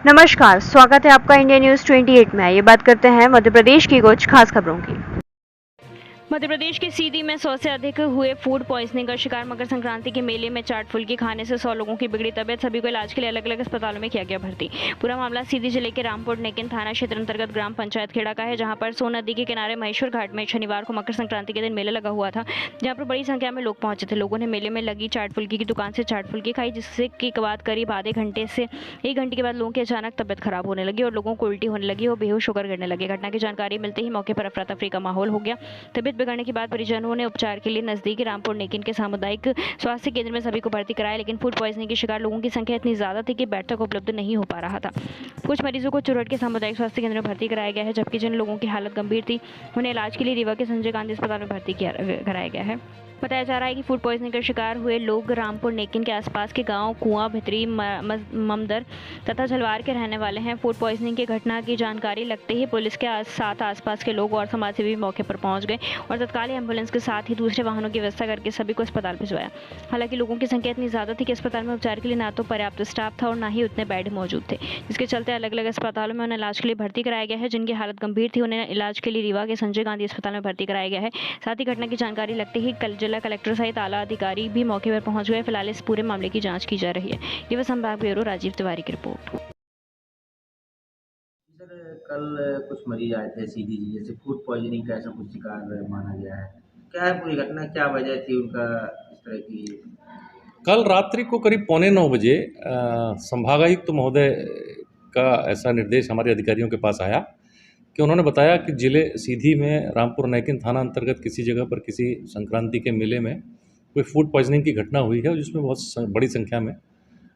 नमस्कार, स्वागत है आपका इंडिया न्यूज 28 में। ये बात करते हैं मध्य प्रदेश की कुछ खास खबरों की। मध्य प्रदेश के सीधी में 100 से अधिक हुए फूड पॉइजनिंग का शिकार। मकर संक्रांति के मेले में चाट फुल्की खाने से 100 लोगों की बिगड़ी तबियत। सभी को इलाज के लिए अलग अलग अस्पतालों में किया गया भर्ती। पूरा मामला सीधी जिले के रामपुर नेकिन थाना क्षेत्र अंतर्गत ग्राम पंचायत खेड़ा का है, जहां पर सोन नदी के किनारे महेश्वर घाट में शनिवार को मकर संक्रांति के दिन मेला लगा हुआ था, जहां पर बड़ी संख्या में लोग पहुंचे थे। लोगों ने मेले में लगी चाट फुल्की की दुकान से चाट फुल्की खाई, जिससे के बाद करीब आधे घंटे से 1 घंटे के बाद लोगों की अचानक तबियत खराब होने लगी और लोगों को उल्टी होने लगी और बेहोश होकर गिरने लगे। घटना की जानकारी मिलते ही मौके पर अफरा तफरी का माहौल हो गया। तबियत बिगड़ने के बाद परिजनों ने उपचार के लिए नजदीकी रामपुर नेकिन के सामुदायिक स्वास्थ्य केंद्र में सभी को भर्ती कराया, लेकिन फूड पॉइजनिंग के शिकार लोगों की संख्या इतनी ज्यादा थी कि बेड तक उपलब्ध नहीं हो पा रहा था। कुछ मरीजों को चुरहट के सामुदायिक स्वास्थ्य केंद्र में भर्ती कराया गया है, जबकि जिन लोगों की हालत गंभीर थी उन्हें इलाज के लिए रीवा के संजय गांधी अस्पताल में भर्ती कराया गया है। बताया जा रहा है कि फूड पॉइजनिंग का शिकार हुए लोग रामपुर नेकिन के आसपास के गांव कुआं, भितरी, ममदर तथा झलवार के रहने वाले हैं। फूड पॉइजनिंग की घटना की जानकारी लगते ही पुलिस के साथ आसपास के लोग और समाज सेवी मौके पर पहुंच गए और तत्काल एम्बुलेंस के साथ ही दूसरे वाहनों की व्यवस्था करके सभी को अस्पताल भिजवाया। हालांकि लोगों की संख्या इतनी ज्यादा थी कि अस्पताल में उपचार के लिए ना तो पर्याप्त स्टाफ था और ना ही उतने बेड मौजूद थे, जिसके चलते अलग अलग अस्पतालों में उन्हें इलाज के लिए भर्ती कराया गया है। जिनकी हालत गंभीर थी उन्हें इलाज के लिए रीवा के संजय गांधी अस्पताल में भर्ती कराया गया है। साथ ही घटना की जानकारी लगते ही जिला कलेक्टर सहित आला अधिकारी भी मौके पर पहुंच गए। फिलहाल इस पूरे मामले की जांच की जा रही है। ये संभाग ब्यूरो राजीव तिवारी की रिपोर्ट। सर, कल कुछ मरीज आए थे सीधी जैसे फूड पॉइजनिंग का ऐसा कुछ शिकार माना गया है। क्या है पूरी घटना, क्या वजह थी उनका इस तरह की? कल रात्रि को करीब 8:45 बजे संभागायुक्त महोदय का ऐसा निर्देश हमारे अधिकारियों के पास आया कि उन्होंने बताया कि जिले सीधी में रामपुर नैकिन थाना अंतर्गत किसी जगह पर किसी संक्रांति के मेले में कोई फूड पॉइजनिंग की घटना हुई है, जिसमें बहुत बड़ी संख्या में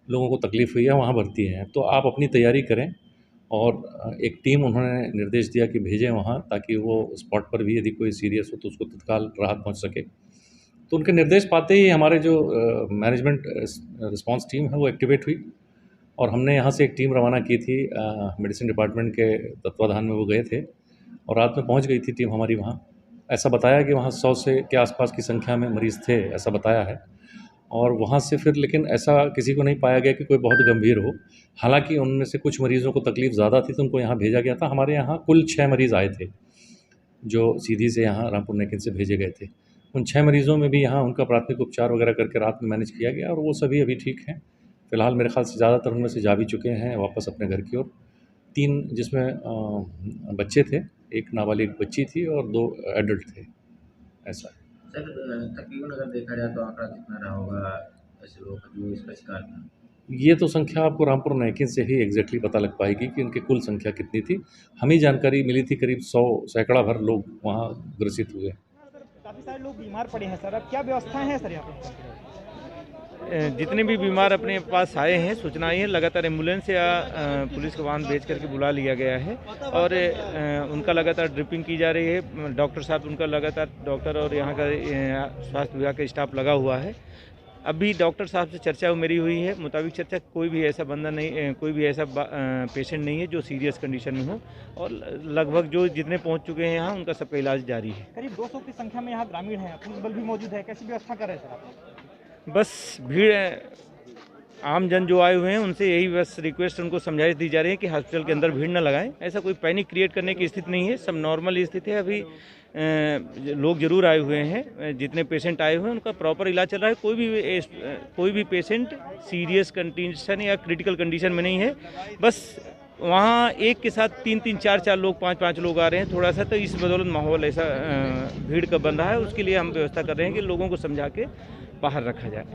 लोगों को तकलीफ़ हुई है, वहाँ भर्ती हैं। तो आप अपनी तैयारी करें और एक टीम उन्होंने निर्देश दिया कि भेजें वहाँ, ताकि वो स्पॉट पर भी यदि कोई सीरियस हो तो उसको तत्काल राहत पहुँच सके। तो उनके निर्देश पाते ही हमारे जो मैनेजमेंट रिस्पांस टीम है वो एक्टिवेट हुई और हमने यहाँ से एक टीम रवाना की थी। मेडिसिन डिपार्टमेंट के तत्वाधान में वो गए थे और रात में पहुँच गई थी टीम हमारी वहाँ। ऐसा बताया कि वहाँ 100 से के आसपास की संख्या में मरीज़ थे, ऐसा बताया है। और वहाँ से फिर लेकिन ऐसा किसी को नहीं पाया गया कि कोई बहुत गंभीर हो। हालांकि उनमें से कुछ मरीज़ों को तकलीफ़ ज़्यादा थी तो उनको यहाँ भेजा गया था। हमारे यहाँ कुल 6 मरीज़ आए थे जो सीधी से यहाँ रामपुर नेकिन से भेजे गए थे। उन 6 मरीज़ों में भी यहाँ उनका प्राथमिक उपचार वगैरह करके रात में मैनेज किया गया और वो सभी अभी ठीक हैं। फ़िलहाल मेरे ख़्याल से ज़्यादातर उनमें से जा भी चुके हैं वापस अपने घर की ओर। 3 जिसमें बच्चे थे, 1 नाबालिग बच्ची थी और 2 एडल्ट थे, ऐसा है। सर, तकरीबन अगर देखा जाए तो आंकड़ा कितना रहा होगा ऐसे लोग जो इसका शिकार था? ये तो संख्या आपको रामपुर नैकिन से ही एग्जैक्टली पता लग पाएगी कि उनकी कुल संख्या कितनी थी। हमें जानकारी मिली थी करीब 100 सैकड़ा भर लोग वहाँ ग्रसित हुए। काफ़ी सारे लोग बीमार पड़े हैं सर, अब क्या व्यवस्थाएं हैं सर यहाँ पे? जितने भी बीमार अपने पास आए हैं, सूचना आई है, लगातार एम्बुलेंस या पुलिस का वाहन भेज करके बुला लिया गया है और उनका लगातार ड्रिपिंग की जा रही है। डॉक्टर साहब उनका लगातार, डॉक्टर और यहाँ का स्वास्थ्य विभाग का स्टाफ लगा हुआ है। अभी डॉक्टर साहब से चर्चा मेरी हुई है, मुताबिक चर्चा कोई भी ऐसा बंदा नहीं, कोई भी ऐसा पेशेंट नहीं है जो सीरियस कंडीशन में हो और लगभग जो जितने पहुँच चुके हैं यहाँ उनका सबका इलाज जारी है। करीब 200 की संख्या में यहाँ ग्रामीण हैं, पुलिस बल भी मौजूद है, कैसी व्यवस्था कर रहे हैं सर आप? बस भीड़, आम जन जो आए हुए हैं उनसे यही बस रिक्वेस्ट, उनको समझाइश दी जा रही है कि हॉस्पिटल के अंदर भीड़ न लगाएं। ऐसा कोई पैनिक क्रिएट करने की स्थिति नहीं है, सब नॉर्मल स्थिति है। अभी लोग जरूर आए हुए हैं, जितने पेशेंट आए हुए हैं उनका प्रॉपर इलाज चल रहा है। कोई भी पेशेंट सीरियस कंडीशन या क्रिटिकल कंडीशन में नहीं है। बस वहाँ एक के साथ 3-3, 4-4 लोग, 5-5 लोग आ रहे हैं थोड़ा सा, तो इस बदौलत माहौल ऐसा भीड़ का बन रहा है। उसके लिए हम व्यवस्था कर रहे हैं कि लोगों को समझा के बाहर रखा जाए।